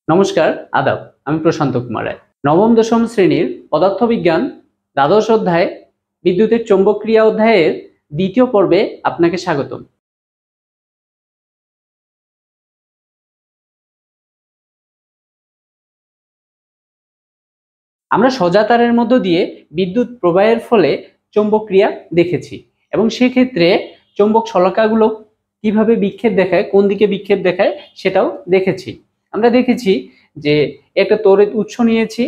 নমস্কার, আদাব। আমি প্রশান্ত কুমার রায়। নবম দশম শ্রেণীর পদার্থবিজ্ঞান দ্বাদশ অধ্যায় বিদ্যুতের চৌম্বক ক্রিয়া অধ্যায়ের দ্বিতীয় পর্বে আপনাকে স্বাগতম। আমরা সোজা তারের মধ্য দিয়ে বিদ্যুৎ প্রবাহের ফলে চৌম্বক ক্রিয়া দেখেছি এবং সেক্ষেত্রে চৌম্বক শলাকাগুলো কিভাবে বিক্ষেপ দেখায়, কোন দিকে বিক্ষেপ দেখায় সেটাও দেখেছি। আমরা দেখেছি যে একটা তড়িৎ উৎস নিয়েছি,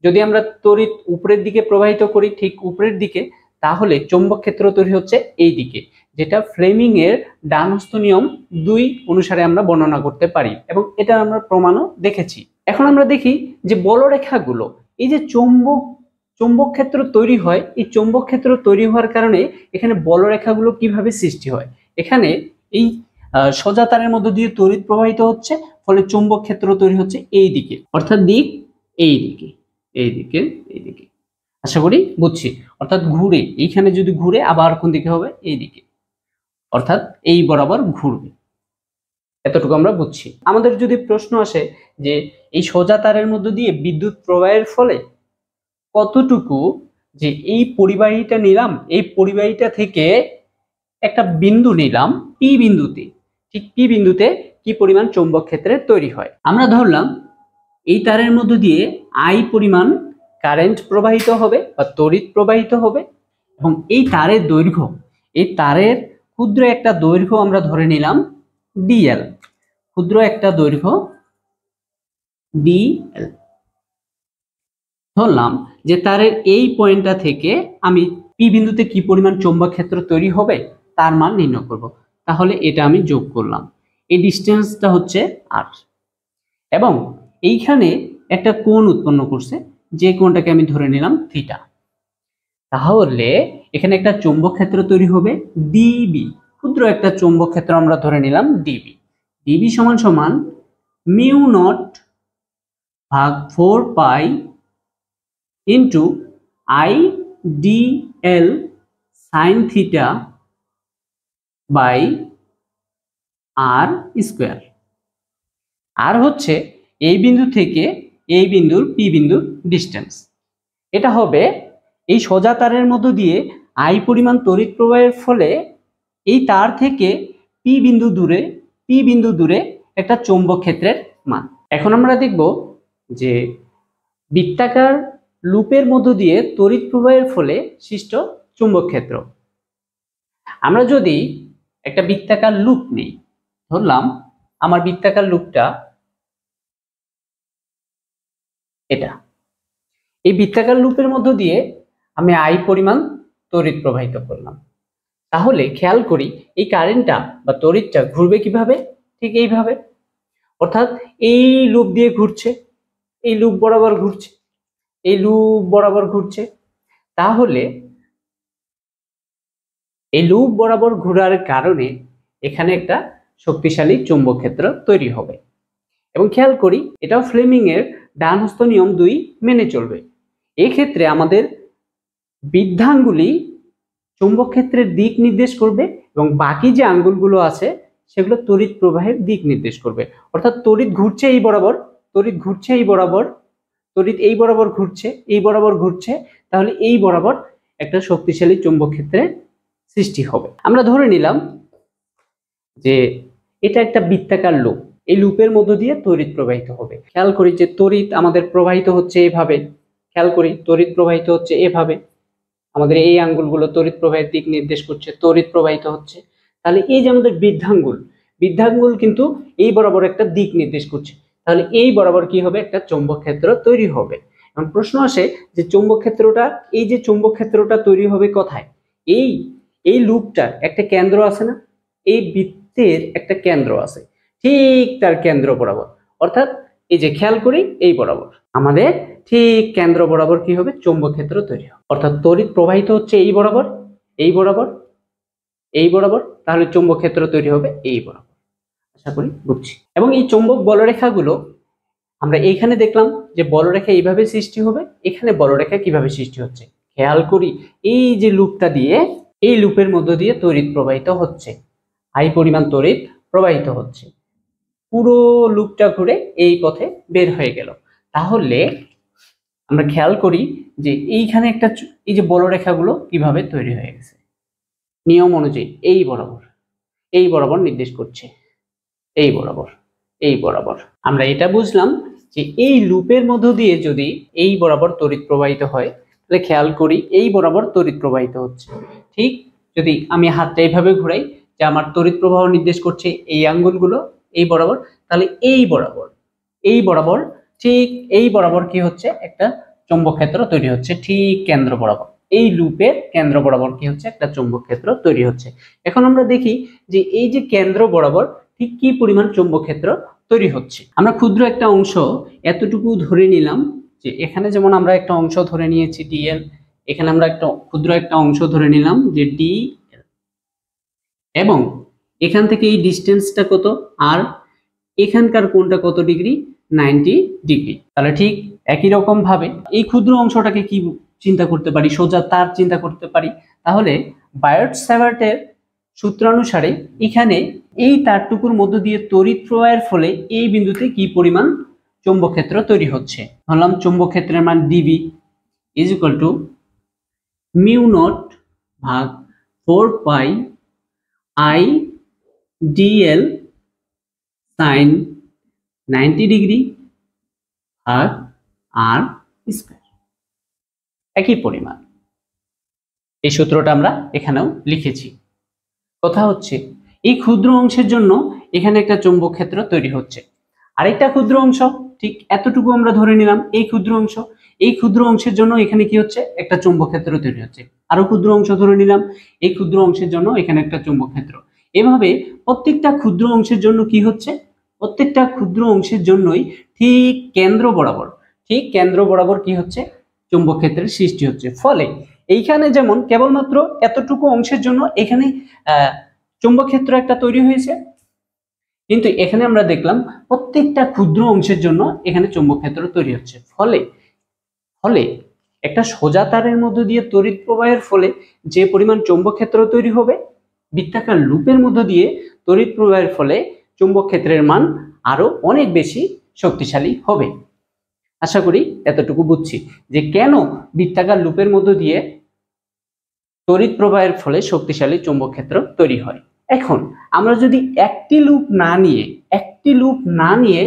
যদি আমরা তড়িৎ উপরের দিকে প্রবাহিত করি, ঠিক উপরের দিকে, তাহলে চৌম্বক ক্ষেত্র তৈরি হচ্ছে এই দিকে, যেটা ফ্লেমিং এর ডান হস্ত নিয়ম 2 অনুসারে আমরা বর্ণনা করতে পারি এবং এটা আমরা প্রমাণও দেখেছি। এখন আমরা দেখি যে বলরেখাগুলো, এই যে চৌম্বক ক্ষেত্র তৈরি হয়, এই চৌম্বক ক্ষেত্র তৈরি হওয়ার কারণে এখানে বলরেখাগুলো কিভাবে সৃষ্টি হয়। এখানে এই সোজা তারের মধ্য দিয়ে তড়িৎ প্রবাহিত হচ্ছে, ফলে চৌম্বক ক্ষেত্র তৈরি হচ্ছে এই দিকে, অর্থাৎ দিক এই দিকে, এইদিকে এইদিকে। আশা করি বুঝছি। অর্থাৎ ঘুরে, এইখানে যদি ঘুরে আবার কোন দিকে হবে, এইদিকে, অর্থাৎ এই বরাবর ঘুরবে। এতটুকু আমরা বুঝছি। আমাদের যদি প্রশ্ন আসে যে এই সোজা তারের মধ্য দিয়ে বিদ্যুৎ প্রবাহের ফলে কতটুকু, যে এই পরিবাহীটা নিলাম, এই পরিবাহীটা থেকে একটা বিন্দু নিলাম পি বিন্দুতে, ঠিক পি বিন্দুতে কি পরিমাণ চৌম্বক ক্ষেত্রের তৈরি হয়। আমরা ধরলাম এই তারের মধ্য দিয়ে আই পরিমাণ কারেন্ট প্রবাহিত হবে বা তড়িৎ প্রবাহিত হবে এবং এই তারের দৈর্ঘ্য, এই তারের ক্ষুদ্র একটা দৈর্ঘ্য আমরা ধরে নিলাম ডিএল, ক্ষুদ্র একটা দৈর্ঘ্য ডিএল। ধরলাম যে তারের এই পয়েন্টটা থেকে আমি পি বিন্দুতে কি পরিমাণ চৌম্বক ক্ষেত্র তৈরি হবে তার মান নির্ণয় করব। তাহলে এটা আমি যোগ করলাম, এই ডিস্টেন্সটা হচ্ছে আর, এবং এইখানে একটা কোণ উৎপন্ন করছে, যে কোণটাকে আমি ধরে নিলাম থিটা। তাহলে এখানে একটা চৌম্বক ক্ষেত্র তৈরি হবে ডিবি, ক্ষুদ্র একটা চৌম্বক ক্ষেত্র আমরা ধরে নিলাম ডিবি। ডিবি সমান সমান মিউ নট ভাগ 4 pi into I D L sine theta by R square. R হচ্ছে এই বিন্দু থেকে এই বিন্দুর পি বিন্দুর ডিস্টেন্স। এটা হবে এই সোজা তারের মধ্য দিয়ে আই পরিমাণ তড়িৎ প্রবাহের ফলে এই তার থেকে পি বিন্দু দূরে একটা চৌম্বক ক্ষেত্রের মান। এখন আমরা দেখব যে বৃত্তাকার লুপের মধ্য দিয়ে তড়িৎ প্রবাহের ফলে সৃষ্ট চৌম্বক ক্ষেত্র। আমরা যদি একটা বৃত্তাকার লুপ নেই, ধরলাম আমার বৃত্তাকার লুপটা এটা, এই বৃত্তাকার লুপের মধ্য দিয়ে আমি আই পরিমাণ তড়িৎ প্রবাহিত করলাম, তাহলে খেয়াল করি এই কারেন্টটা বা তড়িৎটা ঘুরবে কিভাবে, ঠিক এইভাবে। অর্থাৎ এই লুপ দিয়ে ঘুরছে, এই লুপ বরাবর ঘুরছে, এই লুপ বরাবর ঘুরছে। তাহলে এই লুপ বরাবর ঘোরার কারণে এখানে একটা শক্তিশালী চৌম্বক ক্ষেত্র তৈরি হবে। এবং খেয়াল করি এটাও ফ্লেমিং এর ডান হস্ত নিয়ম 2 মেনে চলবে। এই ক্ষেত্রে আমাদের বৃদ্ধাঙ্গুলি চৌম্বক ক্ষেত্রের দিক নির্দেশ করবে এবং বাকি যে আঙ্গুলগুলো আছে সেগুলো তড়িৎ প্রবাহের দিক নির্দেশ করবে। অর্থাৎ তড়িৎ ঘুরছে এই বরাবর, তড়িৎ ঘুরছে এই বরাবর, তড়িৎ এই বরাবর ঘুরছে, এই বরাবর ঘুরছে, তাহলে এই বরাবর একটা শক্তিশালী চৌম্বক ক্ষেত্রের সৃষ্টি হবে। আমরা ধরে নিলাম যে এটা একটা বৃত্তাকার লুপ, এই লুপের মধ্য দিয়ে তড়িৎ প্রবাহিত হবে। খেয়াল করি যে তড়িৎ আমাদের প্রবাহিত হচ্ছে এভাবে, খেয়াল করি তড়িৎ প্রবাহিত হচ্ছে এভাবে, আমাদের এই আঙ্গুলগুলো তড়িৎ প্রবাহের দিক নির্দেশ করছে, তড়িৎ প্রবাহিত হচ্ছে। তাহলে এই যে আমাদের বৃদ্ধাঙ্গুল কিন্তু এই বরাবর একটা দিক নির্দেশ করছে, তাহলে এই বরাবর কি হবে, একটা চৌম্বক ক্ষেত্র তৈরি হবে। এখন প্রশ্ন আসে যে চৌম্বক ক্ষেত্রটা, এই যে চৌম্বক ক্ষেত্রটা তৈরি হবে কোথায়, এই লুপটার একটা কেন্দ্র আছে না, এই বৃত্তের একটা কেন্দ্র আছে, ঠিক তার কেন্দ্র বরাবর, অর্থাৎ এই যে খেয়াল করি এই বরাবর আমাদের ঠিক কেন্দ্র বরাবর কি হবে, চৌম্বক ক্ষেত্র তৈরি হবে। অর্থাৎ তড়িৎ প্রবাহিত হচ্ছে এই বরাবর, এই বরাবর, এই বরাবর, তাহলে চৌম্বক ক্ষেত্র তৈরি হবে এই বরাবর। আশা করি বুঝছি। এবং এই চৌম্বক বলরেখাগুলো আমরা এইখানে দেখলাম যে বলরেখা এইভাবে সৃষ্টি হবে, এখানে বলরেখা কিভাবে সৃষ্টি হচ্ছে খেয়াল করি, এই যে লুপটা দিয়ে, এই লুপের মধ্য দিয়ে তড়িৎ প্রবাহিত হচ্ছে, আই পরিমাণ তড়িৎ প্রবাহিত হচ্ছে। পুরো লুপটা ঘুরে এই পথে বের হয়ে গেল। তাহলে আমরা খেয়াল করি যে এইখানে একটা এই যে বড় রেখাগুলো কিভাবে তৈরি হয়ে গেছে, নিয়ম অনুযায়ী এই বরাবর নির্দেশ করছে, এই বরাবর, এই বরাবর। আমরা এটা বুঝলাম যে এই লুপের মধ্য দিয়ে যদি এই বরাবর তড়িৎ প্রবাহিত হয়, তাহলে খেয়াল করি এই বরাবর তড়িৎ প্রবাহিত হচ্ছে। ঠিক যদি আমি হাতটা এইভাবে ঘুরাই যে আমার তড়িৎ প্রবাহ নির্দেশ করছে এই আঙ্গুলগুলো এই বরাবর, তাহলে এই বরাবর ঠিক এই বরাবর কি হচ্ছে, একটা চৌম্বক ক্ষেত্র তৈরি হচ্ছে। ঠিক কেন্দ্র বরাবর, এই লুপের কেন্দ্র বরাবর কি হচ্ছে, একটা চৌম্বক ক্ষেত্র তৈরি হচ্ছে। এখন আমরা দেখি যে এই যে কেন্দ্র বরাবর ঠিক কি পরিমাণ চৌম্বক ক্ষেত্র তৈরি হচ্ছে। আমরা ক্ষুদ্র একটা অংশ এতটুকু ধরে নিলাম, যে এখানে যেমন আমরা একটা অংশ ধরে নিয়েছি ডিএল, এখানে আমরা একটা ক্ষুদ্র একটা অংশ ধরে নিলাম যে ডি, এবং এখান থেকে এই ডিস্টেন্সটা কত আর এখানকার কোণটা কত ডিগ্রি, 90 ডিগ্রি। তাহলে ঠিক একই রকম ভাবে এই ক্ষুদ্র অংশটাকে কি চিন্তা করতে পারি, সোজা তার চিন্তা করতে পারি। তাহলে বায়ট-স্যাভার্টের সূত্রানুসারে এখানে এই তারটুকুর মধ্য দিয়ে তড়িৎ প্রবাহের ফলে এই বিন্দুতে কি পরিমাণ চৌম্বক ক্ষেত্র তৈরি হচ্ছে, ধরলাম চৌম্বক ক্ষেত্রের মান D B is equal to mu naught ভাগ 4 pi I D L sine 90 degree R R square, একই পরিমাণ। এই সূত্রটা আমরা এখানেও লিখেছি। কথা হচ্ছে এই ক্ষুদ্র অংশের জন্য এখানে একটা চৌম্বক ক্ষেত্র তৈরি হচ্ছে, আরেকটা ক্ষুদ্র অংশ ঠিক এতটুকু আমরা ধরে নিলাম এই ক্ষুদ্র অংশের জন্য এখানে কি হচ্ছে, একটা চৌম্বক ক্ষেত্র তৈরি হচ্ছে। আরো ক্ষুদ্র অংশ ধরে নিলাম, এই ক্ষুদ্র অংশের জন্য এখানে একটা চৌম্বক ক্ষেত্র। এভাবে প্রত্যেকটা ক্ষুদ্র অংশের জন্য কি হচ্ছে, প্রত্যেকটা ক্ষুদ্র অংশের জন্যই ঠিক কেন্দ্র বরাবর কি হচ্ছে, চৌম্বক ক্ষেত্রের সৃষ্টি হচ্ছে। ফলে এইখানে যেমন কেবলমাত্র এতটুকু অংশের জন্য এখানে চৌম্বক ক্ষেত্র একটা তৈরি হয়েছে, কিন্তু এখানে আমরা দেখলাম প্রত্যেকটা ক্ষুদ্র অংশের জন্য এখানে চৌম্বক ক্ষেত্র তৈরি হচ্ছে। ফলে একটা সোজা তারের মধ্য দিয়ে তড়িৎ প্রবাহের ফলে যে পরিমাণ চৌম্বক ক্ষেত্র তৈরি হবে, বৃত্তাকার লুপের মধ্য দিয়ে তড়িৎ প্রবাহের ফলে চৌম্বক ক্ষেত্রের মান আরো অনেক বেশি শক্তিশালী হবে। আশা করি এতটুকু বুঝছি যে কেন বৃত্তাকার লুপের মধ্য দিয়ে তড়িৎ প্রবাহের ফলে শক্তিশালী চৌম্বক ক্ষেত্র তৈরি হয়। এখন আমরা যদি একটি লুপ না নিয়ে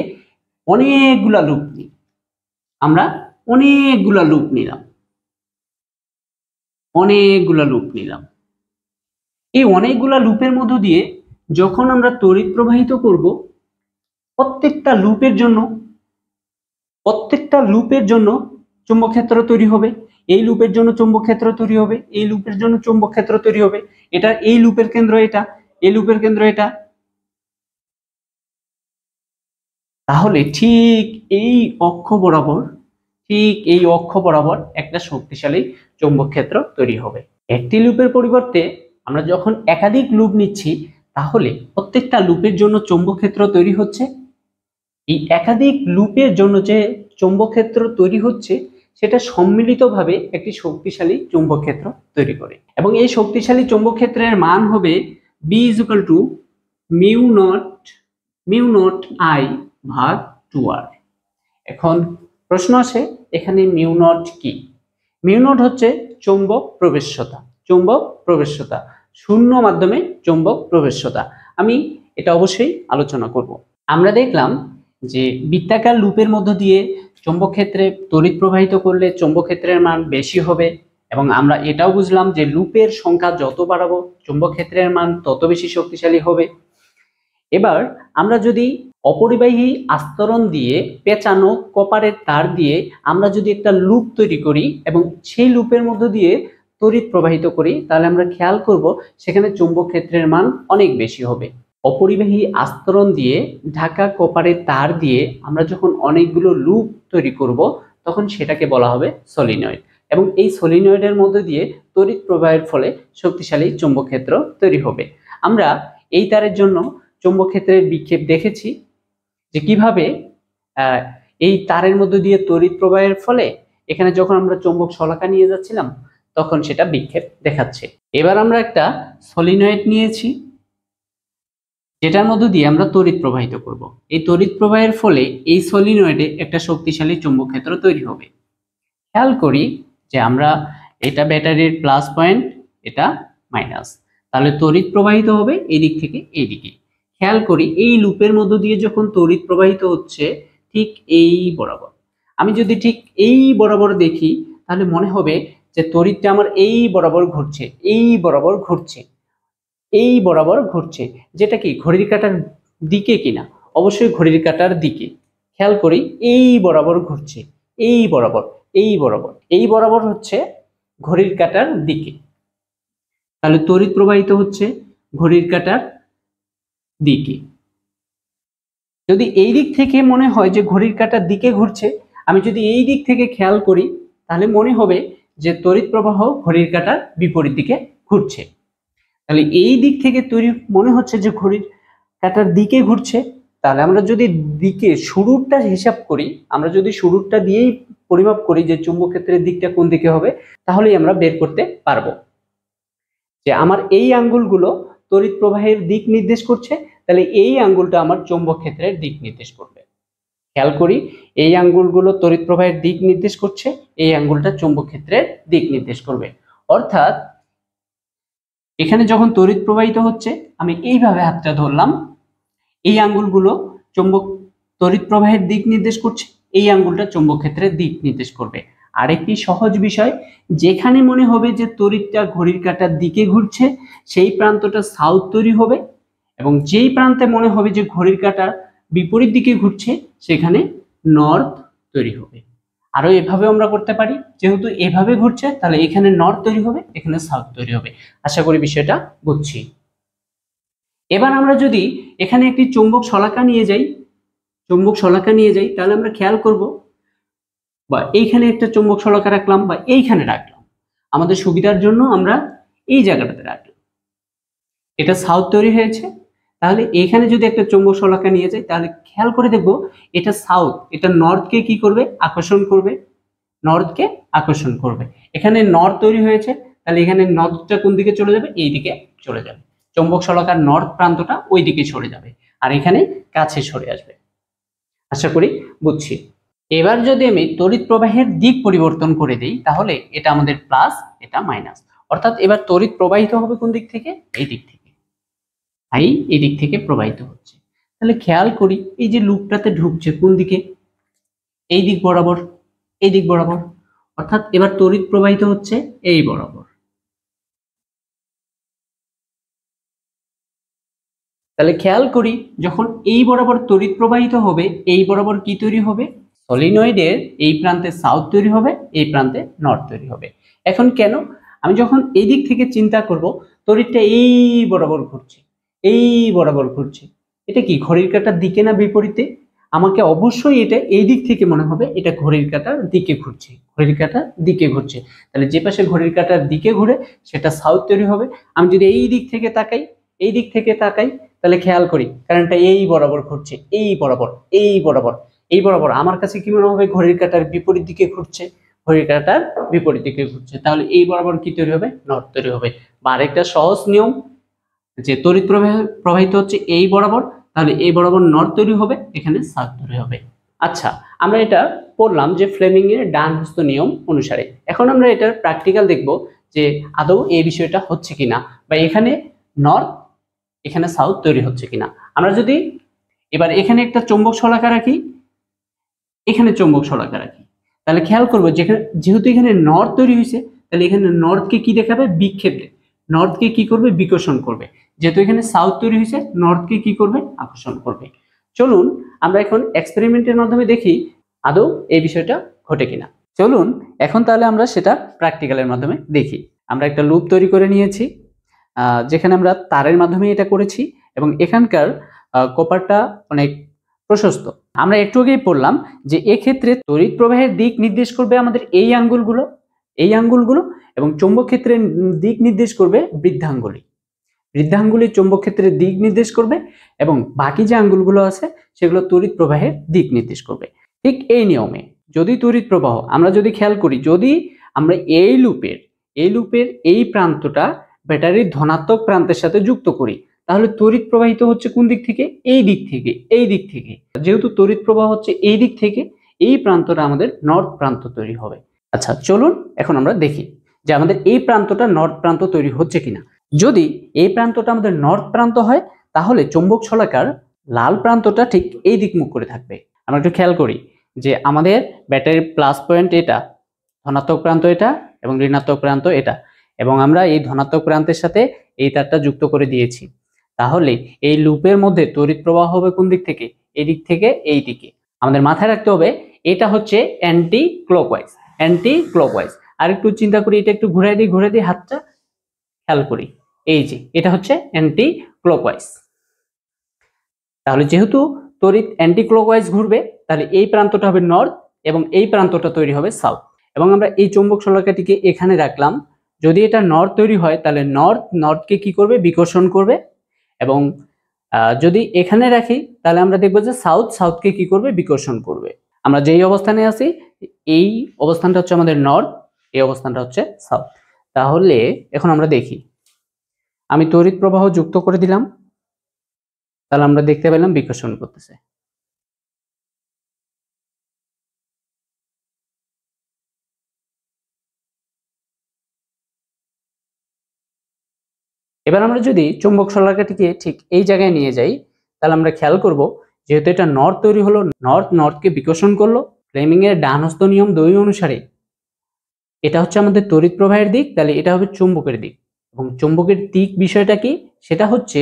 অনেকগুলা লুপ নিই, আমরা অনেকগুলা লুপ নিলাম, এই অনেকগুলা লুপের মধ্য দিয়ে যখন আমরা তড়িৎ প্রবাহিত করব, প্রত্যেকটা লুপের জন্য চৌম্বক ক্ষেত্র তৈরি হবে, এই লুপের জন্য চৌম্বক ক্ষেত্র তৈরি হবে, এই লুপের জন্য চৌম্বক ক্ষেত্র তৈরি হবে। এটা এই লুপের কেন্দ্র, এটা এই লুপের কেন্দ্র, এটা। তাহলে ঠিক এই অক্ষ বরাবর একটা শক্তিশালী চৌম্বক ক্ষেত্র তৈরি হবে। একটি লুপের পরিবর্তে আমরা যখন একাধিক লুপ নিচ্ছি, তাহলে প্রত্যেকটা লুপের জন্য চৌম্বক ক্ষেত্র তৈরি হচ্ছে। এই একাধিক লুপের জন্য যে চৌম্বক ক্ষেত্র তৈরি হচ্ছে, সেটা সম্মিলিতভাবে একটি শক্তিশালী চৌম্বক ক্ষেত্র তৈরি করে, এবং এই শক্তিশালী চৌম্বক ক্ষেত্রের মান হবে B is equal to mu not I ভাগ 2R। এখন প্রশ্ন আছে এখানে মিউ নট কি? মিউ নট হচ্ছে চৌম্বক প্রবেশ্যতা, শূন্য মাধ্যমে চৌম্বক প্রবেশ্যতা। আমি এটা অবশ্যই আলোচনা করব। আমরা দেখলাম যে বৃত্তাকার লুপের মধ্য দিয়ে চৌম্বক ক্ষেত্রে তড়িৎ প্রবাহিত করলে চৌম্বক ক্ষেত্রের মান বেশি হবে, এবং আমরা এটাও বুঝলাম যে লুপের সংখ্যা যত বাড়াবো চৌম্বক ক্ষেত্রের মান তত বেশি শক্তিশালী হবে। এবার আমরা যদি অপরিবাহী আস্তরণ দিয়ে পেঁচানো কপারের তার দিয়ে আমরা যদি একটা লুপ তৈরি করি এবং সেই লুপের মধ্য দিয়ে তড়িৎ প্রবাহিত করি, তাহলে আমরা খেয়াল করব সেখানে চৌম্বক ক্ষেত্রের মান অনেক বেশি হবে। অপরিবাহী আস্তরণ দিয়ে ঢাকা কপারের তার দিয়ে আমরা যখন অনেকগুলো লুপ তৈরি করব, তখন সেটাকে বলা হবে সলিনয়েড, এবং এই সলিনয়েডের মধ্য দিয়ে তড়িৎ প্রবাহের ফলে শক্তিশালী চৌম্বক ক্ষেত্র তৈরি হবে। আমরা এই তারের জন্য চৌম্বক ক্ষেত্রের বিক্ষেপ দেখেছি যে কিভাবে এই তারের মধ্য দিয়ে তড়িৎ প্রবাহের ফলে এখানে যখন আমরা চৌম্বক শলাকা নিয়ে যাচ্ছিলাম, তখন সেটা বিক্ষেপ দেখাচ্ছে। এবার আমরা একটা সলিনয়েড নিয়েছি, যেটার মধ্য দিয়ে আমরা তড়িৎ প্রবাহিত করব। এই তড়িৎ প্রবাহের ফলে এই সলিনয়েডে একটা শক্তিশালী চুম্বক ক্ষেত্র তৈরি হবে। খেয়াল করি যে আমরা এটা ব্যাটারির প্লাস পয়েন্ট, এটা মাইনাস, তাহলে তড়িৎ প্রবাহিত হবে এই দিক থেকে এই দিকে। খেয়াল করি এই লুপের মধ্য দিয়ে যখন তড়িৎ প্রবাহিত হচ্ছে ঠিক এই বরাবর, আমি যদি ঠিক এই বরাবর দেখি তাহলে মনে হবে যে তড়িৎটা আমার এই বরাবর ঘুরছে, এই বরাবর ঘুরছে, এই বরাবর ঘুরছে, যেটা কি ঘড়ির কাঁটার দিকে কিনা? অবশ্যই ঘড়ির কাঁটার দিকে। খেয়াল করি এই বরাবর ঘুরছে, এই বরাবর, এই বরাবর, এই বরাবর হচ্ছে ঘড়ির কাঁটার দিকে, তাহলে তড়িৎ প্রবাহিত হচ্ছে ঘড়ির কাঁটার দিকে। যদি এই দিক থেকে মনে হয় যে ঘড়ির কাঁটার দিকে ঘুরছে, আমি যদি এই দিক থেকে খেয়াল করি তাহলে মনে হবে যে তড়িৎ প্রবাহ ঘড়ির কাঁটার বিপরীত দিকে ঘুরছে। তাহলে এই দিক থেকে তৈরি মনে হচ্ছে যে ঘড়ির কাঁটার দিকে ঘুরছে, তাহলে আমরা যদি দিকে শুরুটা হিসাব করি, আমরা যদি শুরুটা দিয়েই পরিমাপ করি যে চুম্বক ক্ষেত্রের দিকটা কোন দিকে হবে, তাহলেই আমরা বের করতে পারবো যে আমার এই আঙ্গুলগুলো তড়িৎ প্রবাহের দিক নির্দেশ করছে, তাহলে এই আঙ্গুলটা আমার চৌম্বক ক্ষেত্রের দিক নির্দেশ করবে। খেয়াল করি এই আঙ্গুলগুলো তড়িৎ প্রবাহের দিক নির্দেশ করছে, এই আঙ্গুলটা চৌম্বক ক্ষেত্রের দিক নির্দেশ করবে। অর্থাৎ এখানে যখন তড়িৎ প্রবাহিত হচ্ছে আমি এইভাবে হাতটা ধরলাম, এই আঙ্গুলগুলো চৌম্বক তড়িৎ প্রবাহের দিক নির্দেশ করছে, এই আঙ্গুলটা চৌম্বক ক্ষেত্রের দিক নির্দেশ করবে। আরেকটি সহজ বিষয়, যেখানে মনে হবে যে তড়িৎটা ঘড়ির কাঁটার দিকে ঘুরছে সেই প্রান্তটা সাউথ তৈরি হবে, এবং যেই প্রান্তে মনে হবে যে ঘড়ির কাঁটার বিপরীত দিকে ঘুরছে সেখানে নর্থ তৈরি হবে। আরো এভাবে আমরা করতে পারি, যেহেতু এভাবে ঘুরছে তাহলে এখানে নর্থ তৈরি হবে, এখানে সাউথ তৈরি হবে। আশা করি বিষয়টা বুঝছি। এবার আমরা যদি এখানে একটি চৌম্বক শলাকা নিয়ে যাই, তাহলে আমরা খেয়াল করব, বা এইখানে একটা চৌম্বক শলাকা রাখলাম বা এইখানে রাখলাম, আমাদের সুবিধার জন্য আমরা এই জায়গাটাতে রাখলাম, এটা সাউথ তৈরি হয়েছে। তাহলে এখানে যদি একটা চৌম্বক শলাকা নিয়ে যাই তাহলে খেয়াল করে দেখব এটা সাউথ, এটা নর্থকে কি করবে? আকর্ষণ করবে, নর্থকে আকর্ষণ করবে। এখানে নর্থ তৈরি হয়েছে, তাহলে এখানে নর্থটা কোন দিকে চলে যাবে? এই দিকে চলে যাবে, চৌম্বক শলাকার নর্থ প্রান্তটা ওই দিকে সরে যাবে, আর এখানে কাছে সরে আসবে। আশা করি বুঝছি। এবার যদি আমি তড়িৎ প্রবাহের দিক পরিবর্তন করে দিই তাহলে এটা আমাদের প্লাস, এটা মাইনাস, অর্থাৎ এবার তড়িৎ প্রবাহিত হবে কোন দিক থেকে? এই দিক থেকে, এই দিক থেকে প্রবাহিত হচ্ছে। তাহলে খেয়াল করি এই যে লুপটাতে ঢুকছে কোন দিকে? এই দিক বরাবর, এই দিক বরাবর, অর্থাৎ এবার তড়িৎ প্রবাহিত হচ্ছে এই বরাবর। তাহলে খেয়াল করি যখন এই বরাবর তড়িৎ প্রবাহিত হবে, এই বরাবর কি তৈরি হবে? সলিনয়েডের এই প্রান্তে সাউথ তৈরি হবে, এই প্রান্তে নর্থ তৈরি হবে। এখন কেন? আমি যখন এই দিক থেকে চিন্তা করব তড়িৎটা এই বরাবর ঘুরছে, এই বরাবর ঘুরছে, এটা কি ঘড়ির কাঁটার দিকে না বিপরীতে? আমাকে অবশ্যই এটা এই দিক থেকে মনে হবে এটা ঘড়ির কাঁটার দিকে ঘুরছে, ঘড়ির কাঁটার দিকে ঘুরছে। তাহলে যে পাশে ঘড়ির কাঁটার দিকে ঘুরে সেটা সাউথ তৈরি হবে। আমি যদি এই দিক থেকে তাকাই, এই দিক থেকে তাকাই, তাহলে খেয়াল করি কারেন্টটা এই বরাবর ঘুরছে, এই বরাবর, এই বরাবর, এই বরাবর। আমার কাছে কি মনে হবে? ঘড়ির কাঁটার বিপরীত দিকে ঘুরছে, ঘড়ির কাঁটার বিপরীত দিকে ঘুরছে, তাহলে এই বরাবর কি তৈরি হবে? নর্থ তৈরি হবে। বা আরেকটা সহজ নিয়ম, যে তড়িৎ প্রবাহিত হচ্ছে এই বরাবর, তাহলে এই বরাবর নর্থ তৈরি হবে, এখানে সাউথ তৈরি হবে। আচ্ছা, আমরা এটা পড়লাম যে ফ্লেমিং এর ডান হস্ত নিয়ম অনুসারে। এখন আমরা এটার প্র্যাকটিক্যাল দেখব যে আদৌ এই বিষয়টা হচ্ছে কিনা, বা এখানে নর্থ এখানে সাউথ তৈরি হচ্ছে কিনা। আমরা যদি এবার এখানে একটা চৌম্বক শলাকা রাখি, এখানে চৌম্বক শলাকা রাখি, তাহলে খেয়াল করবো যেহেতু এখানে নর্থ তৈরি হয়েছে, তাহলে এখানে নর্থকে কি দেখাবে? বিক্ষেপ, নর্থকে কি করবে? বিকর্ষণ করবে। যেহেতু এখানে সাউথ তৈরি হয়েছে, নর্থকে কি করবে? আকর্ষণ করবে। চলুন আমরা এখন এক্সপেরিমেন্টের মাধ্যমে দেখি আদৌ এই বিষয়টা ঘটে কিনা। চলুন এখন তাহলে আমরা সেটা প্র্যাকটিক্যালের মাধ্যমে দেখি। আমরা একটা লুপ তৈরি করে নিয়েছি, যেখানে আমরা তারের মাধ্যমে এটা করেছি, এবং এখানকার কপারটা অনেক প্রশস্ত। আমরা একটু আগেই পড়লাম যে এক্ষেত্রে তড়িৎ প্রবাহের দিক নির্দেশ করবে আমাদের এই আঙ্গুলগুলো, এই আঙ্গুলগুলো, এবং চৌম্বক ক্ষেত্রের দিক নির্দেশ করবে বৃদ্ধাঙ্গুলি। বৃদ্ধাঙ্গুলি চৌম্বক ক্ষেত্রের দিক নির্দেশ করবে, এবং বাকি যে আঙ্গুলগুলো আছে সেগুলো তড়িৎ প্রবাহের দিক নির্দেশ করবে। ঠিক এই নিয়মে যদি তড়িৎ প্রবাহ আমরা যদি খেয়াল করি, যদি আমরা এই লুপের এই প্রান্তটা ব্যাটারির ধনাত্মক প্রান্তের সাথে যুক্ত করি, তাহলে তড়িৎ প্রবাহিত হচ্ছে কোন দিক থেকে? এই দিক থেকে, এই দিক থেকে। যেহেতু তড়িৎ প্রবাহ হচ্ছে এই দিক থেকে, এই প্রান্তটা আমাদের নর্থ প্রান্ত তৈরি হবে। আচ্ছা চলুন এখন আমরা দেখি যে আমাদের এই প্রান্তটা নর্থ প্রান্ত তৈরি হচ্ছে কিনা। যদি এই প্রান্তটা আমাদের নর্থ প্রান্ত হয় তাহলে চৌম্বক শলাকার লাল প্রান্তটা ঠিক এই দিক মুখ করে থাকবে। আমরা একটু খেয়াল করি যে আমাদের ব্যাটারির প্লাস পয়েন্ট এটা, ধনাত্মক প্রান্ত এটা এবং ঋণাত্মক প্রান্ত এটা, এবং আমরা এই ধনাত্মক প্রান্তের সাথে এই তারটা যুক্ত করে দিয়েছি। তাহলে এই লুপের মধ্যে তড়িৎ প্রবাহ হবে কোন দিক থেকে? এই দিক থেকে এই দিকে। আমাদের মাথায় রাখতে হবে এটা হচ্ছে অ্যান্টি ক্লকওয়াইজ, অ্যান্টি ক্লকওয়াইজ। আর একটু চিন্তা করি, এটা একটু ঘুরাই দিই হাতটা, খেয়াল করি এই যে এটা হচ্ছে অ্যান্টি ক্লকওয়াইজ। তাহলে যেহেতু তড়িৎ অ্যান্টি ক্লকওয়াইজ ঘুরবে তাহলে এই প্রান্তটা হবে নর্থ এবং এই প্রান্তটা তৈরি হবে সাউথ। এবং আমরা এই চৌম্বক শলাকাটিকে এখানে রাখলাম। যদি এটা নর্থ তৈরি হয় তাহলে নর্থকে কি করবে? বিকর্ষণ করবে। এবং যদি এখানে রাখি তাহলে আমরা দেখবো যে সাউথকে কি করবে? বিকর্ষণ করবে। আমরা যেই অবস্থানে আছি এই অবস্থানটা হচ্ছে আমাদের নর্থ, এই অবস্থানটা হচ্ছে সাউথ। তাহলে এখন আমরা দেখি, আমি তড়িৎ প্রবাহ যুক্ত করে দিলাম, তাহলে আমরা দেখতে পেলাম বিকর্ষণ করতেছে। এবার আমরা যদি চুম্বক শলাকাটিকে ঠিক এই জায়গায় নিয়ে যাই তাহলে আমরা খেয়াল করব, যেহেতু এটা নর্থ তৈরি হলো, নর্থকে বিকর্ষণ করলো। ফ্লেমিং এর ডান হস্ত নিয়ম 2 অনুসারে এটা হচ্ছে আমাদের তড়িৎ প্রবাহের দিক, তাহলে এটা হবে চুম্বকের দিক। এবং চুম্বকের দিক বিষয়টা কি? সেটা হচ্ছে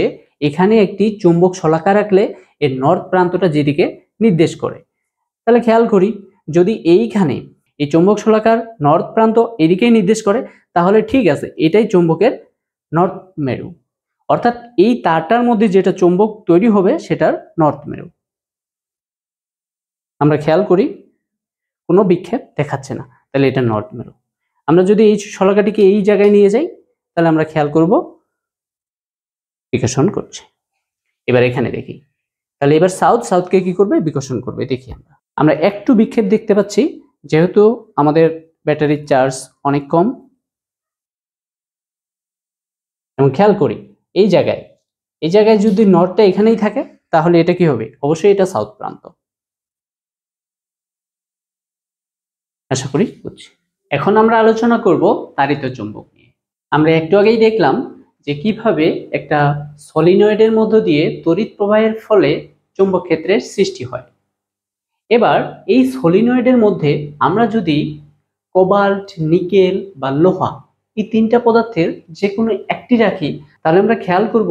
এখানে একটি চুম্বক শলাকা রাখলে এর নর্থ প্রান্তটা যেদিকে নির্দেশ করে। তাহলে খেয়াল করি, যদি এইখানে এই চুম্বক শলাকার নর্থ প্রান্ত এদিকেই নির্দেশ করে তাহলে ঠিক আছে, এটাই চুম্বকের নর্থ মেরু, অর্থাৎ এই তারটার মধ্যে যেটা চুম্বক তৈরি হবে সেটার নর্থ মেরু। আমরা খেয়াল করি কোনো বিক্ষেপ দেখাচ্ছে না, তাহলে এটা নর্থ মেরু। আমরা যদি এই শলাকাটিকে এই জায়গায় নিয়ে যাই তাহলে আমরা খেয়াল করব বিকর্ষণ করছে। এবার এখানে দেখি, তাহলে এবার সাউথকে কি করবে? বিকর্ষণ করবে। দেখি আমরা একটু বিক্ষেপ দেখতে পাচ্ছি, যেহেতু আমাদের ব্যাটারির চার্জ অনেক কম। এবং খেয়াল করি এই জায়গায় যদি নর্থটা এখানেই থাকে তাহলে এটা কি হবে? অবশ্যই এটা সাউথ প্রান্ত। আশা করি বুঝছি। এখন আমরা আলোচনা করব তাড়িত চুম্বক নিয়ে। আমরা একটু আগেই দেখলাম যে কিভাবে একটা সলিনয়েডের মধ্য দিয়ে তড়িৎ প্রবাহের ফলে চুম্বক ক্ষেত্রের সৃষ্টি হয়। এবার এই সলিনয়েডের মধ্যে আমরা যদি কোবাল্ট, নিকেল বা লোহা এই 3টা পদার্থের যে কোনো একটি রাখি তাহলে আমরা খেয়াল করব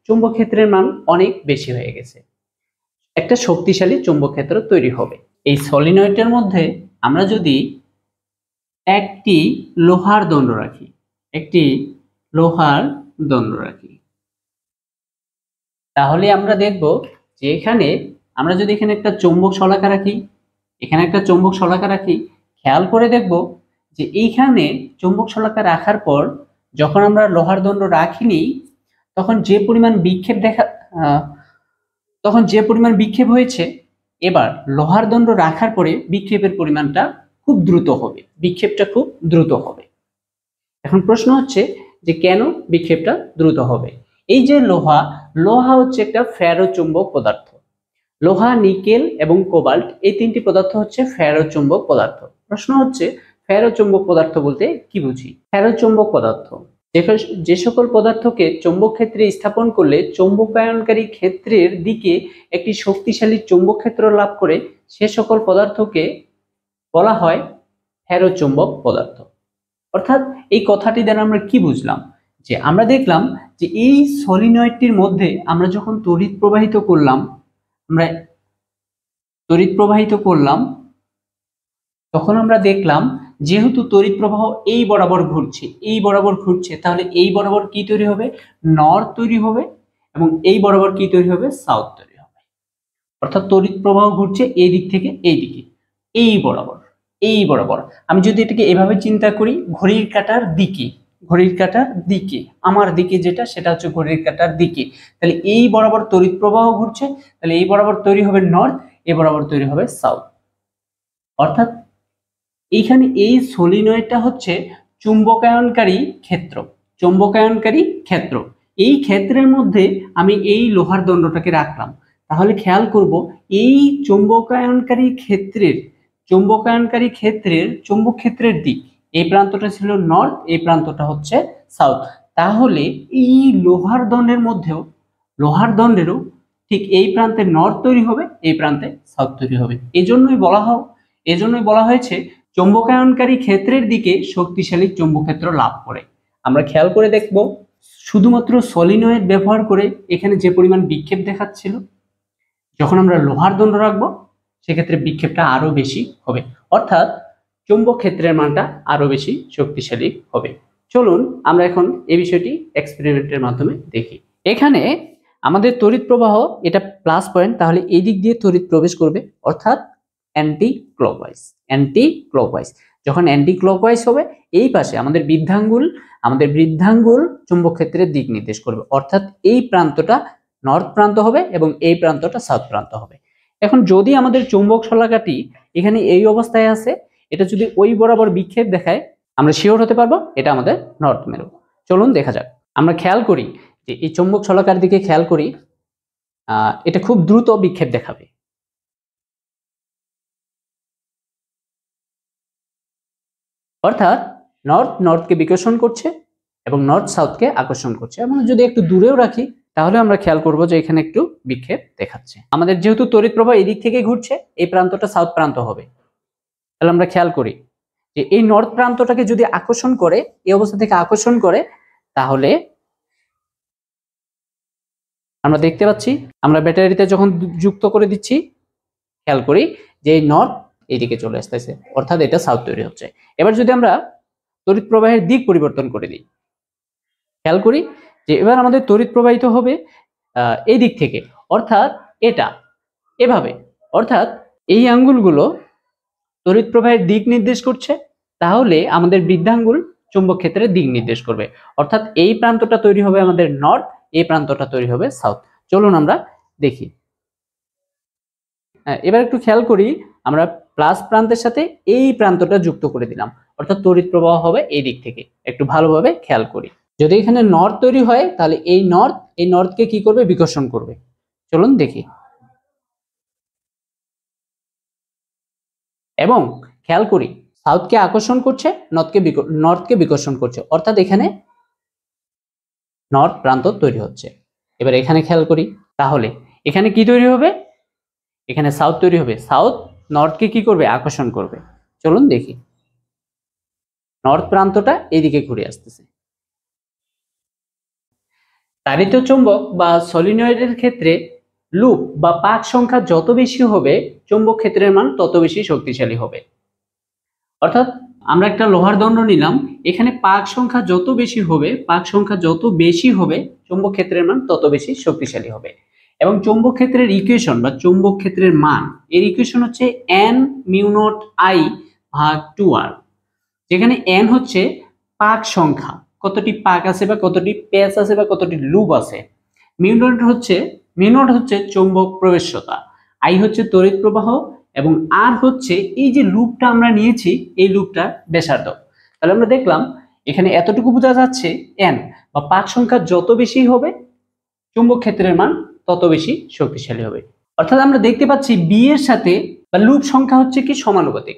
চুম্বক ক্ষেত্রের মান অনেক বেশি হয়ে গেছে, একটা শক্তিশালী চুম্বক ক্ষেত্র তৈরি হবে। এই সলিনয়েডের মধ্যে আমরা যদি একটি লোহার দণ্ড রাখি তাহলে আমরা দেখব যে এখানে আমরা যদি এখানে একটা চৌম্বক শলাকা রাখি, খেয়াল করে দেখব যে এইখানে চৌম্বক শলাকা রাখার পর যখন আমরা লোহার দণ্ড রাখিনি তখন যে পরিমাণ বিক্ষেপ হয়েছে, এবার লোহার দণ্ড রাখার পরে বিক্ষেপের পরিমাণটা খুব দ্রুত হবে। এখন প্রশ্ন হচ্ছে যে কেন বিক্ষেপটা দ্রুত হবে? এই যে লোহা হচ্ছে একটা ফেরোচুম্বক পদার্থ। লোহা, নিকেল এবং কোবাল্ট এই 3টি পদার্থ হচ্ছে ফেরোচুম্বক পদার্থ। প্রশ্ন হচ্ছে ফেরোচুম্বক পদার্থ বলতে কি বুঝি? ফেরোচুম্বক পদার্থ যে সকল পদার্থকে চৌম্বক ক্ষেত্রে স্থাপন করলে চৌম্বকায়নকারী ক্ষেত্রের দিকে একটি শক্তিশালী চৌম্বক ক্ষেত্র লাভ করে সে সকল পদার্থকে বলা হয় ফেরোচুম্বক পদার্থ। অর্থাৎ এই কথাটি দ্বারা আমরা কি বুঝলাম? যে আমরা দেখলাম যে এই সলিনয়েডটির মধ্যে আমরা যখন তড়িৎ প্রবাহিত করলাম তখন আমরা দেখলাম যেহেতু তড়িৎ প্রবাহ এই বরাবর ঘুরছে তাহলে এই বরাবর কি তৈরি হবে? নর্থ তৈরি হবে। এবং এই বরাবর কি তৈরি হবে? সাউথ তৈরি হবে। অর্থাৎ তড়িৎ প্রবাহ ঘুরছে এই দিক থেকে এই দিকে, এই বরাবর। আমি যদি এটাকে এভাবে চিন্তা করি, ঘড়ির কাঁটার দিকে আমার দিকে যেটা সেটা হচ্ছে ঘড়ির কাঁটার দিকে, তাহলে এই বরাবর তড়িৎ প্রবাহ ঘুরছে, তাহলে এই বরাবর তৈরি হবে নর্থ, এই বরাবর তৈরি হবে সাউথ। অর্থাৎ এইখানে এই সলিনয়েডটা হচ্ছে চুম্বকায়নকারী ক্ষেত্র। এই ক্ষেত্রের মধ্যে আমি এই লোহার দণ্ডটাকে রাখলাম, তাহলে খেয়াল করব এই চৌম্বকায়নকারী ক্ষেত্রের চৌম্বক ক্ষেত্রের দিক, এই প্রান্তটা ছিল নর্থ, এই প্রান্তটা হচ্ছে সাউথ। তাহলে এই লোহার দণ্ডেরও ঠিক এই প্রান্তে নর্থ তৈরি হবে, এই প্রান্তে সাউথ তৈরি হবে। এজন্যই বলা হয়েছে চৌম্বকায়নকারী ক্ষেত্রের দিকে শক্তিশালী চৌম্বক ক্ষেত্র লাভ করে। আমরা খেয়াল করে দেখব শুধুমাত্র সলিনয়েড ব্যবহার করে এখানে যে পরিমাণ বিক্ষেপ দেখাচ্ছিল, যখন আমরা লোহার দণ্ড রাখবো সেক্ষেত্রে বিক্ষেপটা আরো বেশি হবে, অর্থাৎ চৌম্বক ক্ষেত্রের মানটা আরো বেশি শক্তিশালী হবে। চলুন আমরা এখন এই বিষয়টি এক্সপেরিমেন্টের মাধ্যমে দেখি। এখানে আমাদের তড়িৎ প্রবাহ এটা প্লাস পয়েন্ট, তাহলে এই দিক দিয়ে তড়িৎ প্রবেশ করবে, অর্থাৎ অ্যান্টি ক্লকওয়াইজ। যখন অ্যান্টি ক্লকওয়াইজ হবে এই পাশে আমাদের বৃদ্ধাঙ্গুল চুম্বক ক্ষেত্রের দিক নির্দেশ করবে, অর্থাৎ এই প্রান্তটা নর্থ প্রান্ত হবে এবং এই প্রান্তটা সাউথ প্রান্ত হবে। এখন যদি আমাদের চুম্বক শলাকাটি এখানে এই অবস্থায় আছে, এটা যদি ওই বরাবর বিক্ষেপ দেখায়, আমরা শিওর হতে পারবো এটা আমাদের নর্থ মেরু। চলুন দেখা যাক। আমরা খেয়াল করি যে এই চুম্বক শলাকার দিকে খেয়াল করি, এটা খুব দ্রুত বিক্ষেপ দেখাবে। অর্থাৎ নর্থকে বিকর্ষণ করছে এবং নর্থ সাউথকে আকর্ষণ করছে। এবং যদি একটু দূরেও রাখি তাহলে আমরা খেয়াল করব যে এখানে একটু বিক্ষেপ দেখাচ্ছে। আমাদের যেহেতু তড়িৎ প্রবাহ এই দিক থেকে ঘুরছে, এই প্রান্তটা সাউথ প্রান্ত হবে। তাহলে আমরা খেয়াল করি যে এই নর্থ প্রান্তটাকে যদি আকর্ষণ করে, এই অবস্থা থেকে আকর্ষণ করে, তাহলে আমরা দেখতে পাচ্ছি আমরা ব্যাটারিতে যখন যুক্ত করে দিচ্ছি, খেয়াল করি যে এই নর্থ এইদিকে চলে আসতেছে, অর্থাৎ এটা সাউথ তৈরি হচ্ছে। এবার যদি আমরা তড়িৎ প্রবাহের দিক পরিবর্তন করে দিই, খেয়াল করি যে এবার আমাদের তড়িৎ প্রবাহিত হবে এই দিক থেকে, অর্থাৎ এটা এভাবে, অর্থাৎ এই আঙ্গুলগুলো তড়িৎ প্রবাহের দিক নির্দেশ করছে, তাহলে আমাদের বৃদ্ধাঙ্গুল চুম্বক ক্ষেত্রের দিক নির্দেশ করবে, অর্থাৎ এই প্রান্তটা তৈরি হবে আমাদের নর্থ, এই প্রান্তটা তৈরি হবে সাউথ। চলুন আমরা দেখি। এবার একটু খেয়াল করি, আমরা প্লাস প্রান্তের সাথে এই প্রান্তটা যুক্ত করে দিলাম, অর্থাৎ তড়িৎ প্রবাহ হবে এই দিক থেকে। একটু ভালোভাবে খেয়াল করি, যদি এখানে নর্থ তৈরি হয় তাহলে এই নর্থকে কি করবে? বিকর্ষণ করবে। চলুন দেখি। এবং খেয়াল করি সাউথকে আকর্ষণ করছে, নর্থকে বিকর্ষণ করছে, অর্থাৎ এখানে নর্থ প্রান্ত তৈরি হচ্ছে। এবার এখানে খেয়াল করি, তাহলে এখানে কি তৈরি হবে? এখানে সাউথ তৈরি হবে। সাউথ নর্থকে কি করবে? আকর্ষণ করবে। চলুন দেখি, নর্থ প্রান্তটা এইদিকে ঘুরে আসতেছে। তাড়িত চৌম্বক বা সলিনয়েডের ক্ষেত্রে লুপ বা পাক সংখ্যা যত বেশি হবে, চৌম্বক ক্ষেত্রের মান তত বেশি শক্তিশালী হবে। অর্থাৎ আমরা একটা লোহার দণ্ড নিলাম, এখানে পাক সংখ্যা যত বেশি হবে চৌম্বক ক্ষেত্রের মান তত বেশি শক্তিশালী হবে। এবং চৌম্বক ক্ষেত্রের ইকুয়েশন বা চৌম্বক ক্ষেত্রের মান, এর ইকুয়েশন হচ্ছে n মিউ নট I ভাগ 2r, যেখানে n হচ্ছে পাক সংখ্যা, কতটি পাক আছে বা কতটি প্যাচ আছে বা কতটি লুপ আছে। মিউ নট হচ্ছে চৌম্বক প্রবেশ্যতা, I হচ্ছে তড়িৎ প্রবাহ, এবং আর হচ্ছে এই যে লুপটা আমরা নিয়েছি এই লুপটা ব্যাসার্ধ। তাহলে আমরা দেখলাম এখানে এতটুকু বোঝা যাচ্ছে n বা পাক সংখ্যা যত বেশি হবে চৌম্বক ক্ষেত্রের মান তত বেশি শক্তিশালী হবে। অর্থাৎ আমরা দেখতে পাচ্ছি বি এর সাথে বা লুপ সংখ্যা হচ্ছে কি সমানুপাতিক,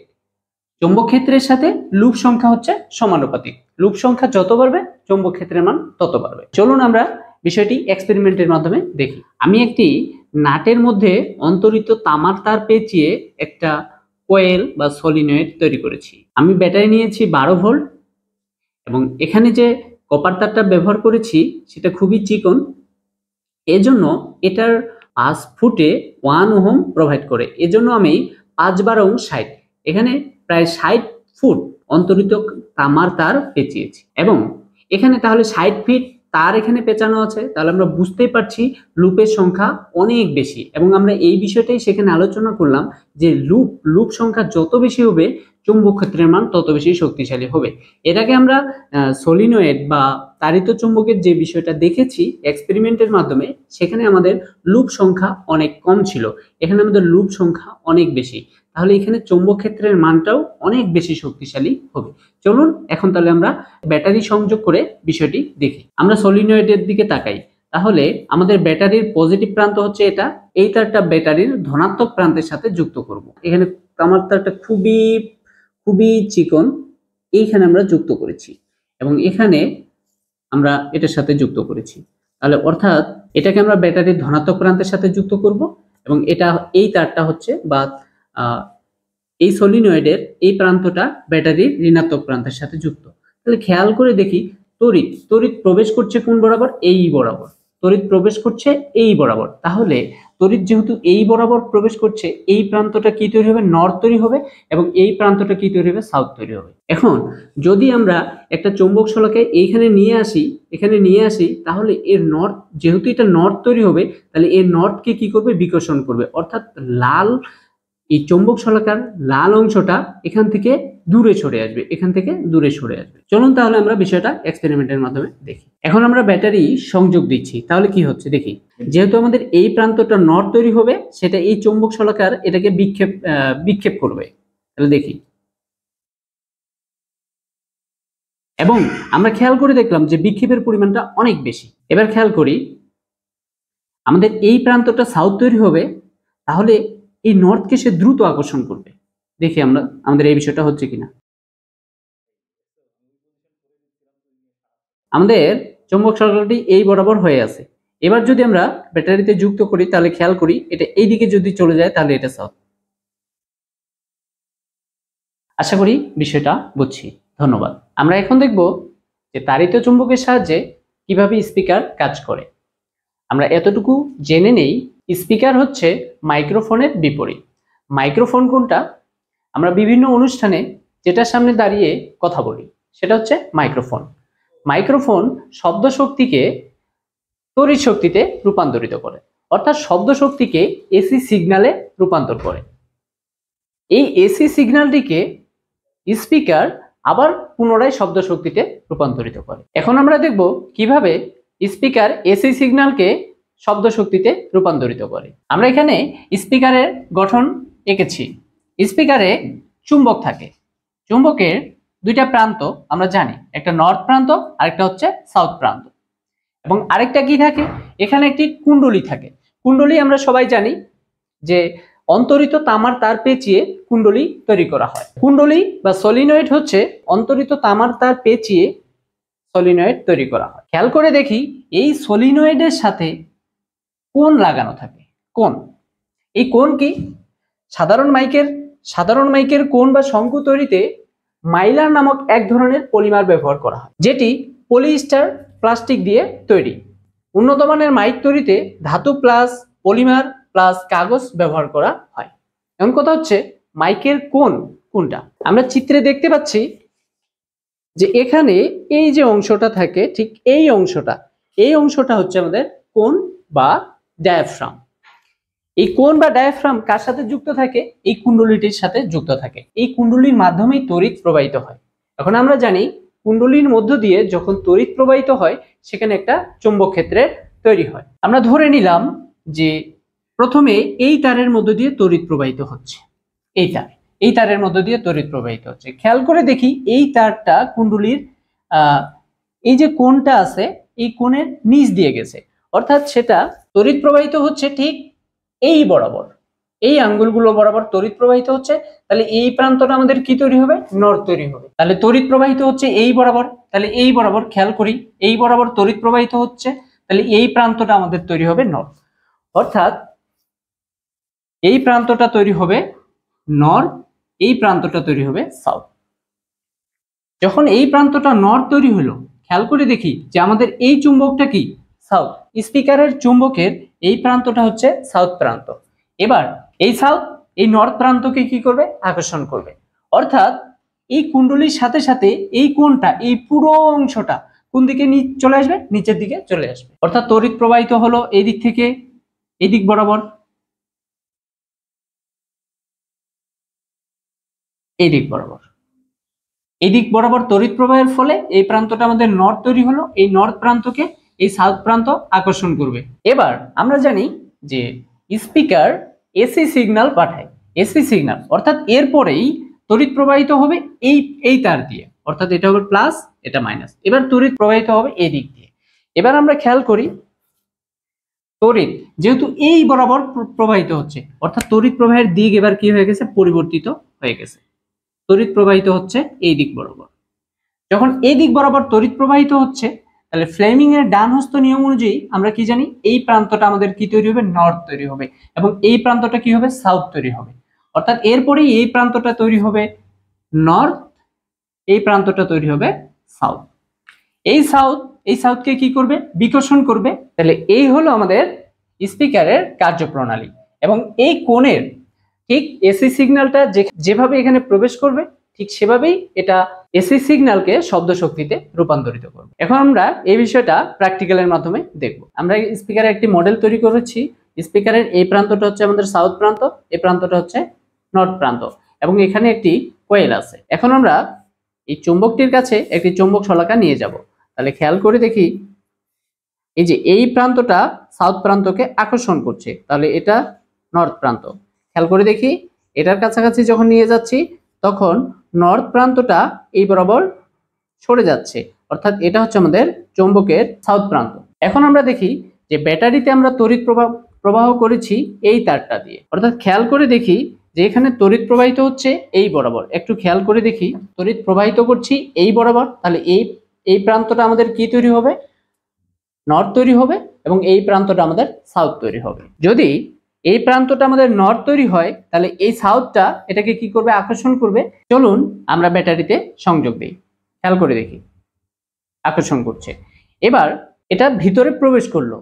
চৌম্বক ক্ষেত্রের সাথে লুপ সংখ্যা হচ্ছে সমানুপাতিক। লুপ সংখ্যা যত বাড়বে চৌম্বক ক্ষেত্রের মান তত বাড়বে। চলুন আমরা বিষয়টি এক্সপেরিমেন্টের মাধ্যমে দেখি। আমি একটি নাটের মধ্যে অন্তরিত তামার তার পেঁচিয়ে একটা কয়েল বা সলিনয়েড তৈরি করেছি। আমি ব্যাটারি নিয়েছি 12 ভোল্ট, এবং এখানে যে কপার তারটা ব্যবহার করেছি সেটা খুবই চিকন, এজন্য এটার 5 ফুটে 1 ওহম প্রোভাইড করে। এজন্য আমি 5×12 = 60, এখানে প্রায় 60 ফুট অন্তরিত তামার তার পেঁচিয়েছি। এবং এখানে তাহলে 60 ফিট তার এখানে পেঁচানো আছে, তাহলে আমরা বুঝতেই পারছি লুপের সংখ্যা অনেক বেশি। এবং আমরা এই বিষয়টাই সেখানে আলোচনা করলাম যে লুপ সংখ্যা যত বেশি হবে চুম্বক ক্ষেত্রের মান তত বেশি শক্তিশালী হবে। এটাকে আমরা সলিনয়েড বা তাড়িত চুম্বকের যে বিষয়টা দেখেছি এক্সপেরিমেন্টের মাধ্যমে, সেখানে আমাদের লুপ সংখ্যা অনেক কম ছিল, এখানে আমাদের লুপ সংখ্যা অনেক বেশি। তাহলে এখানে চৌম্বক ক্ষেত্রের মানটাও অনেক বেশি শক্তিশালী হবে। চলুন এখন তাহলে আমরা ব্যাটারি সংযোগ করে বিষয়টি দেখি। আমরা সলিনয়েডের দিকে তাকাই, তাহলে আমাদের ব্যাটারির পজিটিভ প্রান্ত হচ্ছে এটা, এই তারটা ব্যাটারির ধনাত্মক প্রান্তের সাথে যুক্ত করব। এখানে তামার তারটা খুবই খুবই চিকন, এইখানে আমরা যুক্ত করেছি এবং এখানে আমরা এটার সাথে যুক্ত করেছি। তাহলে অর্থাৎ এটাকে আমরা ব্যাটারির ধনাত্মক প্রান্তের সাথে যুক্ত করব এবং এটা এই তারটা হচ্ছে বা এই সলিনয়েডের এই প্রান্তটা ব্যাটারির ঋণাত্মক প্রান্তের সাথে যুক্ত। তাহলে খেয়াল করে দেখি তড়িৎ প্রবেশ করছে কোন বরাবর? এই বরাবর। তড়িৎ প্রবেশ করছে এই বরাবর। তাহলে তড়িৎ যেহেতু এই বরাবর প্রবেশ করছে, এই প্রান্তটা কি তৈরি হবে? নর্থ তৈরি হবে এবং এই প্রান্তটা কি তৈরি হবে? সাউথ তৈরি হবে। এখন যদি আমরা একটা চৌম্বক শলাকে এখানে নিয়ে আসি, তাহলে এর নর্থ, যেহেতু এটা নর্থ তৈরি হবে, তাহলে এর নর্থকে কি করবে? বিকর্ষণ করবে। অর্থাৎ এই চৌম্বক শলাকার লাল অংশটা এখান থেকে দূরে সরে আসবে, চলুন তাহলে আমরা বিষয়টা এক্সপেরিমেন্টের মাধ্যমে দেখি। এখন আমরা ব্যাটারি সংযোগ দিচ্ছি, তাহলে কি হচ্ছে দেখি। যেহেতু আমাদের এই প্রান্তটা নর্থ তৈরি হবে, সেটা এই চৌম্বক শলাকার এটাকে বিক্ষেপ করবে। তাহলে দেখি, এবং আমরা খেয়াল করে দেখলাম যে বিক্ষেপের পরিমাণটা অনেক বেশি। এবার খেয়াল করি, আমাদের এই প্রান্তটা সাউথ তৈরি হবে, তাহলে এই নর্থকে সে দ্রুত আকর্ষণ করবে। দেখি আমরা আমাদের এই বিষয়টা হচ্ছে কিনা। আমাদের চৌম্বক শলাকাটি এই বরাবর হয়ে আছে। এবার যদি আমরা ব্যাটারিতে যুক্ত করি, তাহলে খেয়াল করি এটা এইদিকে যদি চলে যায়, তাহলে এটা সাউথ। আশা করি বিষয়টা বুঝছি। ধন্যবাদ। আমরা এখন দেখব যে তাড়িত চুম্বকের সাহায্যে কিভাবে স্পিকার কাজ করে। আমরা এতটুকু জেনে নেই, স্পিকার হচ্ছে মাইক্রোফোনের বিপরীত। মাইক্রোফোন কোনটা? আমরা বিভিন্ন অনুষ্ঠানে যেটার সামনে দাঁড়িয়ে কথা বলি, সেটা হচ্ছে মাইক্রোফোন। মাইক্রোফোন শব্দ শক্তিকে তড়িৎ শক্তিতে রূপান্তরিত করে, অর্থাৎ শব্দ শক্তিকে এসি সিগন্যালে রূপান্তর করে। এই এসি সিগন্যালটিকে স্পিকার আবার পুনরায় শব্দ শক্তিতে রূপান্তরিত করে। এখন আমরা দেখব কিভাবে স্পিকার এসি সিগন্যালকে শব্দ শক্তিতে রূপান্তরিত করে। আমরা এখানে স্পিকারের গঠন এঁকেছি। স্পিকারে চুম্বক থাকে। চুম্বকের দুইটা প্রান্ত আমরা জানি, একটা নর্থ প্রান্ত, আরেকটা হচ্ছে সাউথ প্রান্ত। এবং আরেকটা কি থাকে? এখানে একটি কুণ্ডলী থাকে। কুণ্ডলী আমরা সবাই জানি যে অন্তরিত তামার তার পেঁচিয়ে কুণ্ডলী তৈরি করা হয়। কুণ্ডলী বা সলিনয়েড হচ্ছে অন্তরিত তামার তার পেঁচিয়ে সলিনয়েড তৈরি করা হয়। খেয়াল করে দেখি, এই সলিনয়েডের সাথে কোণ লাগানো থাকে। কোণ, এই কোণ কি? সাধারণ মাইকের কোণ বা শঙ্কু তৈরিতে মাইলার নামক এক ধরনের পলিমার ব্যবহার করা হয়, যেটি পলিস্টার প্লাস্টিক দিয়ে তৈরি। উন্নত মানের মাইক তৈরিতে ধাতু প্লাস পলিমার প্লাস কাগজ ব্যবহার করা হয়। এমন কথা হচ্ছে, মাইকের কোণ কোনটা? আমরা চিত্রে দেখতে পাচ্ছি যে এখানে এই যে অংশটা থাকে, ঠিক এই অংশটা হচ্ছে আমাদের কোণ বা ডায়াফ্রাম। এই কোণ বা ডায়াফ্রাম কার সাথে যুক্ত থাকে? এই কুণ্ডলীটির সাথে যুক্ত থাকে। এই কুণ্ডলীর মাধ্যমেই তড়িৎ প্রবাহিত হয়। এখন আমরা জানি, কুণ্ডলীর মধ্য দিয়ে যখন তড়িৎ প্রবাহিত হয়, সেখানে একটা চৌম্বক ক্ষেত্রের তৈরি হয়। আমরা ধরে নিলাম যে প্রথমে এই তারের মধ্য দিয়ে তড়িৎ প্রবাহিত হচ্ছে। এই তারের মধ্য দিয়ে তড়িৎ প্রবাহিত হচ্ছে। খেয়াল করে দেখি, এই তারটা কুণ্ডলীর এই যে কোণটা আছে, এই কোণের নিচ দিয়ে গেছে, অর্থাৎ সেটা তড়িৎ প্রবাহিত হচ্ছে ঠিক এই বরাবর, এই আঙ্গুলগুলো বরাবর তড়িৎ প্রবাহিত হচ্ছে। তাহলে এই প্রান্তটা আমাদের কি তৈরি হবে? নর্থ তৈরি হবে। তাহলে তড়িৎ প্রবাহিত হচ্ছে এই বরাবর, তাহলে এই বরাবর খেয়াল করি, এই বরাবর তড়িৎ প্রবাহিত হচ্ছে, তাহলে এই প্রান্তটা আমাদের তৈরি হবে নর্থ। অর্থাৎ এই প্রান্তটা তৈরি হবে নর্থ, এই প্রান্তটা তৈরি হবে সাউথ। যখন এই প্রান্তটা নর্থ তৈরি হলো, খেয়াল করে দেখি যে আমাদের এই চুম্বকটা কি? সাউথ। স্পিকারের চুম্বকের এই প্রান্তটা হচ্ছে সাউথ প্রান্ত। এবার এই নর্থ প্রান্তকে কি করবে? আকর্ষণ করবে। অর্থাৎ এই কুণ্ডলীর সাথে সাথে এই কোণটা, এই পুরো অংশটা কোন দিকে চলে আসবে? নিচের দিকে চলে আসবে। অর্থাৎ তড়িৎ প্রবাহিত হলো এই দিক থেকে এই দিক বরাবর, এই দিক বরাবর তড়িৎ প্রবাহের ফলে এই প্রান্তটা আমাদের নর্থ তৈরি হলো। এই নর্থ প্রান্তকে এই সাউথ প্রান্ত আকর্ষণ করবে। এবার আমরা জানি যে স্পিকার এসি সিগন্যাল পাঠায়। এসি সিগন্যাল, অর্থাৎ এরপরেই তড়িৎ প্রবাহিত হবে এই তার দিয়ে, অর্থাৎ এটা হবে প্লাস, এটা মাইনাস। এবার তড়িৎ প্রবাহিত হবে এই দিক দিয়ে। এবার আমরা খেয়াল করি, তড়িৎ যেহেতু এই বরাবর প্রবাহিত হচ্ছে, অর্থাৎ তড়িৎ প্রবাহের দিক এবার কি হয়ে গেছে, পরিবর্তিত হয়ে গেছে। তড়িৎ প্রবাহিত হচ্ছে এই দিক বরাবর। যখন এই দিক বরাবর তড়িৎ প্রবাহিত হচ্ছে, তাহলে ফ্লেমিং এর ডান হস্ত নিয়ম অনুযায়ী আমরা কি জানি, এই প্রান্তটা আমাদের কি তৈরি হবে, নর্থ তৈরি হবে, এবং এই প্রান্তটা কি হবে, সাউথ তৈরি হবে। অর্থাৎ এরপরেই এই প্রান্তটা তৈরি হবে নর্থ, এই প্রান্তটা তৈরি হবে সাউথ। এই সাউথকে কি করবে, বিকর্ষণ করবে। তাহলে এই হলো আমাদের স্পিকারের কার্যপ্রণালী। এবং এই কোণের ঠিক এসি সিগন্যালটা যেভাবে এখানে প্রবেশ করবে, ঠিক সেভাবেই এটা এসি সিগন্যালকে শব্দ শক্তিতে রূপান্তরিত করবে। এখন আমরা এই বিষয়টা প্র্যাকটিক্যালের মাধ্যমে দেখব। আমরা স্পিকারের একটি মডেল তৈরি করেছি। স্পিকারের এই প্রান্তটা হচ্ছে আমাদের সাউথ প্রান্ত, এই প্রান্তটা হচ্ছে নর্থ প্রান্ত, এবং এখানে একটি কোয়েল আছে। এখন আমরা এই চুম্বকটির কাছে একটি চুম্বক শলাকা নিয়ে যাব। তাহলে খেয়াল করে দেখি, এই যে এই প্রান্তটা সাউথ প্রান্তকে আকর্ষণ করছে, তাহলে এটা নর্থ প্রান্ত। খেয়াল করে দেখি, এটার কাছাকাছি যখন নিয়ে যাচ্ছি তখন নর্থ প্রান্তটা এই বরাবর সরে যাচ্ছে, অর্থাৎ এটা হচ্ছে আমাদের চুম্বকের সাউথ প্রান্ত। এখন আমরা দেখি যে ব্যাটারিতে আমরা তড়িৎ প্রবাহ করেছি এই তারটা দিয়ে, অর্থাৎ খেয়াল করে দেখি যে এখানে তড়িৎ প্রবাহিত হচ্ছে এই বরাবর। একটু খেয়াল করে দেখি, তড়িৎ প্রবাহিত করছি এই বরাবর, তাহলে এই প্রান্তটা আমাদের কি তৈরি হবে, নর্থ তৈরি হবে, এবং এই প্রান্তটা আমাদের সাউথ তৈরি হবে। যদি এই প্রান্তটা আমাদের নর্থ তৈরি হয়, তাহলে এই সাউথটা এটাকে কি করবে, আকর্ষণ করবে। চলুন আমরা ব্যাটারিতে সংযোগ দিই। খেয়াল করে দেখি, আকর্ষণ করছে। এবার এটা ভিতরে প্রবেশ করলো।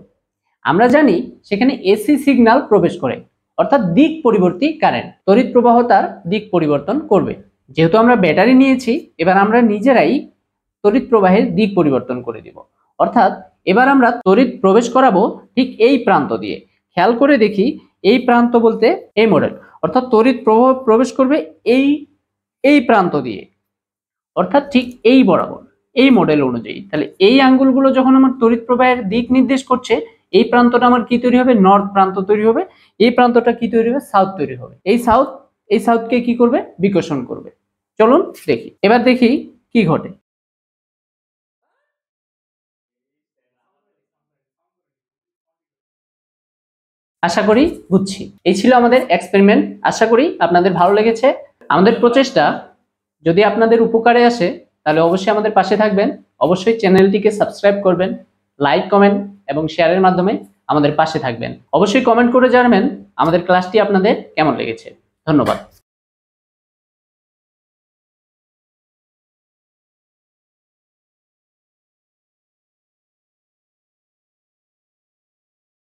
আমরা জানি সেখানে এসি সিগন্যাল প্রবেশ করে, অর্থাৎ দিক পরিবর্তী কারেন্ট, তড়িৎ প্রবাহ তার দিক পরিবর্তন করবে। যেহেতু আমরা ব্যাটারি নিয়েছি, এবার আমরা নিজেরাই তড়িৎ প্রবাহের দিক পরিবর্তন করে দিব। অর্থাৎ এবার আমরা তড়িৎ প্রবেশ করাবো ঠিক এই প্রান্ত দিয়ে। খেয়াল করে দেখি, এই প্রান্ত বলতে এই মডেল, অর্থাৎ তড়িৎ প্রবাহ প্রবেশ করবে এই প্রান্ত দিয়ে, অর্থাৎ ঠিক এই বরাবর, এই মডেল অনুযায়ী। তাহলে এই আঙ্গুলগুলো যখন আমার তড়িৎ প্রবাহের দিক নির্দেশ করছে, এই প্রান্তটা আমার কি তৈরি হবে, নর্থ প্রান্ত তৈরি হবে। এই প্রান্তটা কি তৈরি হবে, সাউথ তৈরি হবে। এই সাউথকে কি করবে, বিকর্ষণ করবে। চলুন দেখি, এবার দেখি কি ঘটে। আশা করি বুঝছি। এই ছিল আমাদের এক্সপেরিমেন্ট। আশা করি আপনাদের ভালো লেগেছে। আমাদের প্রচেষ্টা যদি আপনাদের উপকারে আসে, তাহলে অবশ্যই আমাদের পাশে থাকবেন। অবশ্যই চ্যানেলটিকে সাবস্ক্রাইব করবেন, লাইক, কমেন্ট এবং শেয়ারের মাধ্যমে আমাদের পাশে থাকবেন। অবশ্যই কমেন্ট করে জানাবেন আমাদের ক্লাসটি আপনাদের কেমন লেগেছে। ধন্যবাদ।